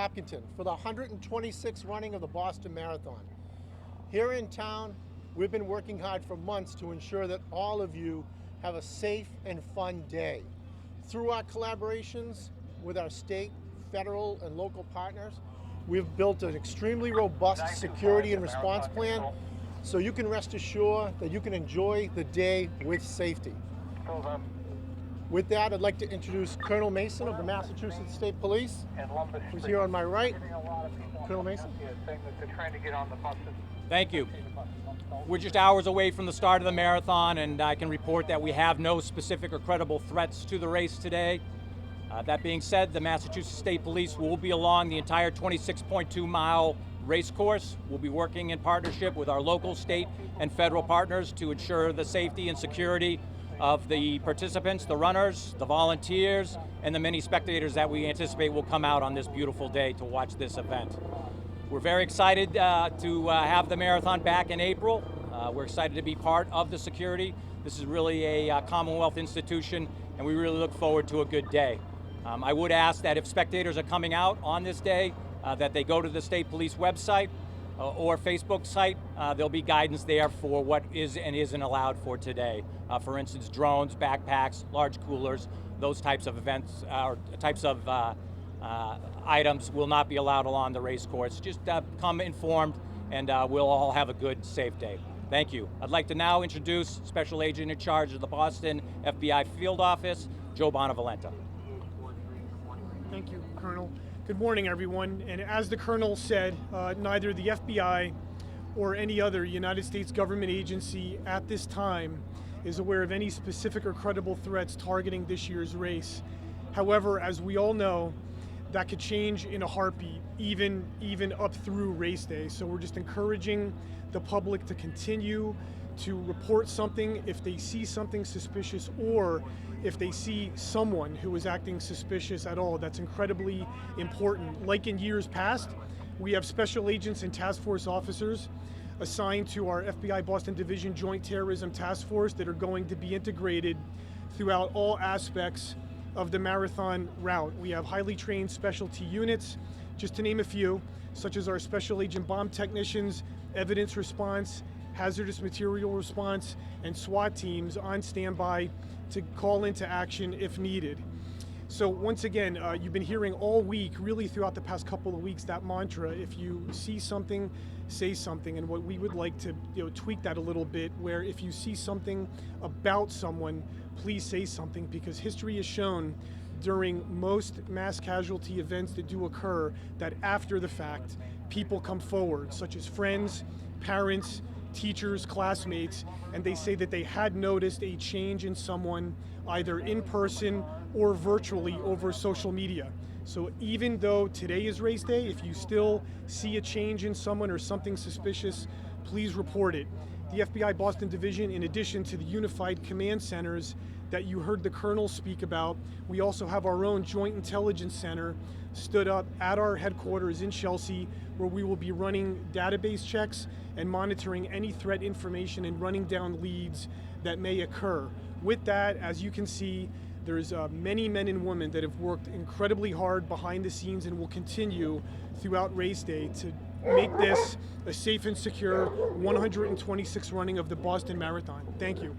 Hopkinton for the 126th running of the Boston Marathon. Here in town, we've been working hard for months to ensure that all of you have a safe and fun day. Through our collaborations with our state, federal, and local partners, we've built an extremely robust security and response plan so you can rest assured that you can enjoy the day with safety. With that, I'd like to introduce Colonel Mason of the Massachusetts State Police, who's here on my right. Colonel Mason. Thank you. We're just hours away from the start of the marathon, and I can report that we have no specific or credible threats to the race today. That being said, the Massachusetts State Police will be along the entire 26.2-mile race course. We'll be working in partnership with our local, state, and federal partners to ensure the safety and security of the participants, the runners, the volunteers, and the many spectators that we anticipate will come out on this beautiful day to watch this event. We're very excited to have the marathon back in April. We're excited to be part of the security. This is really a Commonwealth institution, and we really look forward to a good day. I would ask that if spectators are coming out on this day, that they go to the State Police website or Facebook site. There'll be guidance there for what is and isn't allowed for today. For instance, drones, backpacks, large coolers, those types of events, or types of items will not be allowed along the race course. Just come informed, and we'll all have a good, safe day. Thank you. I'd like to now introduce Special Agent in charge of the Boston FBI Field Office, Joe Bonavalenta. Thank you, Colonel. Good morning, everyone. And as the Colonel said, neither the FBI or any other United States government agency at this time is aware of any specific or credible threats targeting this year's race. However, as we all know, that could change in a heartbeat, even up through race day. So we're just encouraging the public to continue to report something if they see something suspicious, or if they see someone who is acting suspicious at all. That's incredibly important. Like in years past, we have special agents and task force officers assigned to our FBI Boston Division Joint Terrorism Task Force that are going to be integrated throughout all aspects of the marathon route. We have highly trained specialty units, just to name a few, such as our special agent bomb technicians, evidence response, hazardous material response, and SWAT teams on standby to call into action if needed. So once again, you've been hearing all week, really throughout the past couple of weeks, that mantra: if you see something, say something. And what we would like to tweak that a little bit, where if you see something about someone, please say something, because history has shown during most mass casualty events that do occur that after the fact, people come forward, such as friends, parents, teachers, classmates, and they say that they had noticed a change in someone either in person or virtually over social media. So even though today is race day, if you still see a change in someone or something suspicious, please report it. The FBI Boston Division, in addition to the unified command centers that you heard the Colonel speak about, we also have our own Joint Intelligence Center stood up at our headquarters in Chelsea, where we will be running database checks and monitoring any threat information and running down leads that may occur. With that, as you can see, there's many men and women that have worked incredibly hard behind the scenes and will continue throughout race day to make this a safe and secure 126th running of the Boston Marathon. Thank you.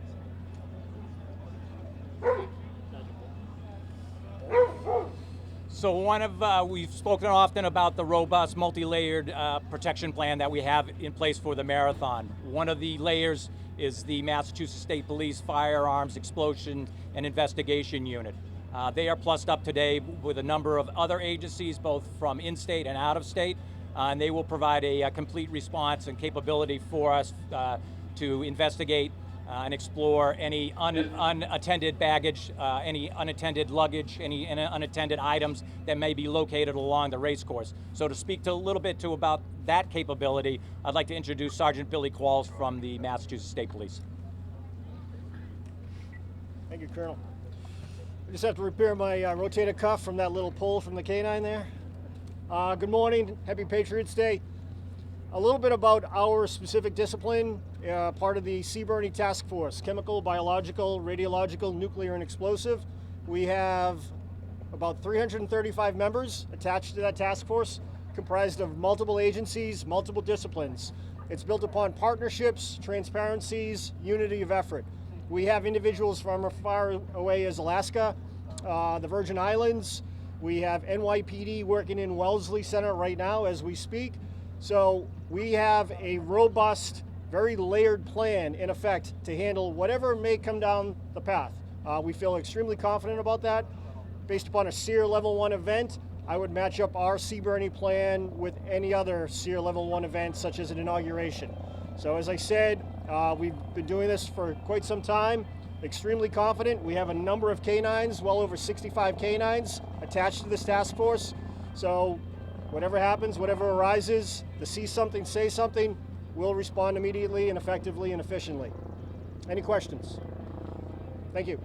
So we've spoken often about the robust, multi-layered protection plan that we have in place for the marathon. One of the layers is the Massachusetts State Police Firearms, Explosion, and Investigation Unit. They are plussed up today with a number of other agencies, both from in-state and out-of-state, and they will provide a complete response and capability for us to investigate and explore any unattended baggage, any unattended luggage, any unattended items that may be located along the race course. So to speak to a little bit about that capability, I'd like to introduce Sergeant Billy Qualls from the Massachusetts State Police. Thank you, Colonel. I just have to repair my rotator cuff from that little pull from the canine there. Good morning, happy Patriots Day. A little bit about our specific discipline, part of the CBRNE Task Force, Chemical, Biological, Radiological, Nuclear, and Explosive. We have about 335 members attached to that task force, comprised of multiple agencies, multiple disciplines. It's built upon partnerships, transparencies, unity of effort. We have individuals from as far away as Alaska, the Virgin Islands. We have NYPD working in Wellesley Center right now as we speak. So we have a robust, very layered plan in effect to handle whatever may come down the path. We feel extremely confident about that. Based upon a SEER Level 1 event, I would match up our CBRNE plan with any other SEER Level 1 event, such as an inauguration. So as I said, we've been doing this for quite some time, extremely confident. We have a number of canines, well over 65 canines attached to this task force. So whatever happens, whatever arises, the see something, say something, we'll respond immediately and effectively and efficiently. Any questions? Thank you.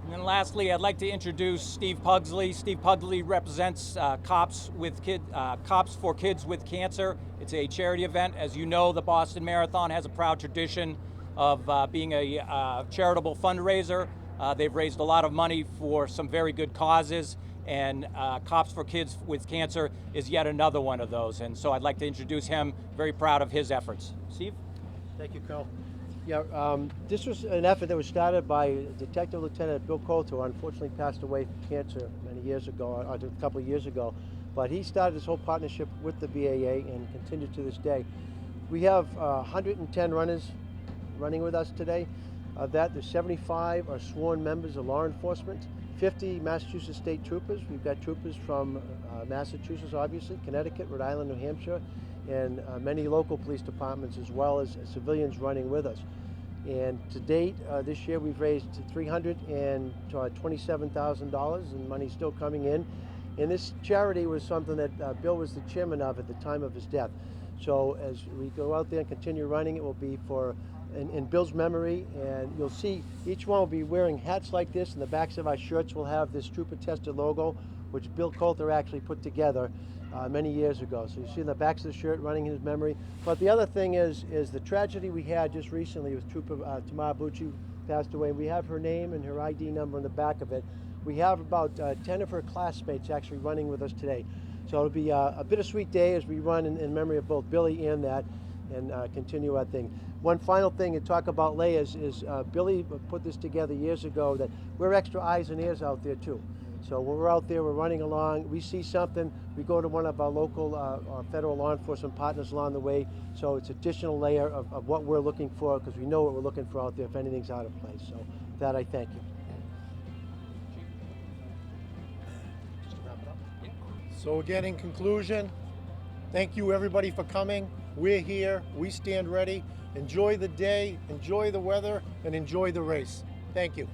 And then lastly, I'd like to introduce Steve Pugsley. Steve Pugsley represents Cops for Kids with Cancer. It's a charity event. As you know, the Boston Marathon has a proud tradition of being a charitable fundraiser. They've raised a lot of money for some very good causes, and Cops for Kids with Cancer is yet another one of those. And so I'd like to introduce him. Very proud of his efforts. Steve? Thank you, Carl. Yeah, this was an effort that was started by Detective Lieutenant Bill Coulter, who unfortunately passed away from cancer many years ago, or a couple of years ago. But he started this whole partnership with the BAA and continued to this day. We have 110 runners running with us today. Of that, there's 75 are sworn members of law enforcement, 50 Massachusetts state troopers. We've got troopers from Massachusetts, obviously, Connecticut, Rhode Island, New Hampshire, and many local police departments, as well as civilians running with us. And to date, this year we've raised $327,000 and money still coming in. And this charity was something that Bill was the chairman of at the time of his death. So as we go out there and continue running, it will be for in Bill's memory, and you'll see each one will be wearing hats like this, and the backs of our shirts will have this Trooper Tested logo, which Bill Coulter actually put together many years ago. So you see in the backs of the shirt running his memory. But the other thing is the tragedy we had just recently with Trooper Tamara Bucci passed away. We have her name and her ID number on the back of it. We have about 10 of her classmates actually running with us today. So it'll be a bittersweet day as we run in memory of both Billy and that, and continue our thing. One final thing to talk about layers is Billy put this together years ago, that we're extra eyes and ears out there too. So when we're out there, we're running along, we see something, we go to one of our local or federal law enforcement partners along the way. So it's additional layer of what we're looking for, because we know what we're looking for out there if anything's out of place. So with that, I thank you. So again, in conclusion, thank you everybody for coming. We're here, we stand ready. Enjoy the day, enjoy the weather, and enjoy the race. Thank you.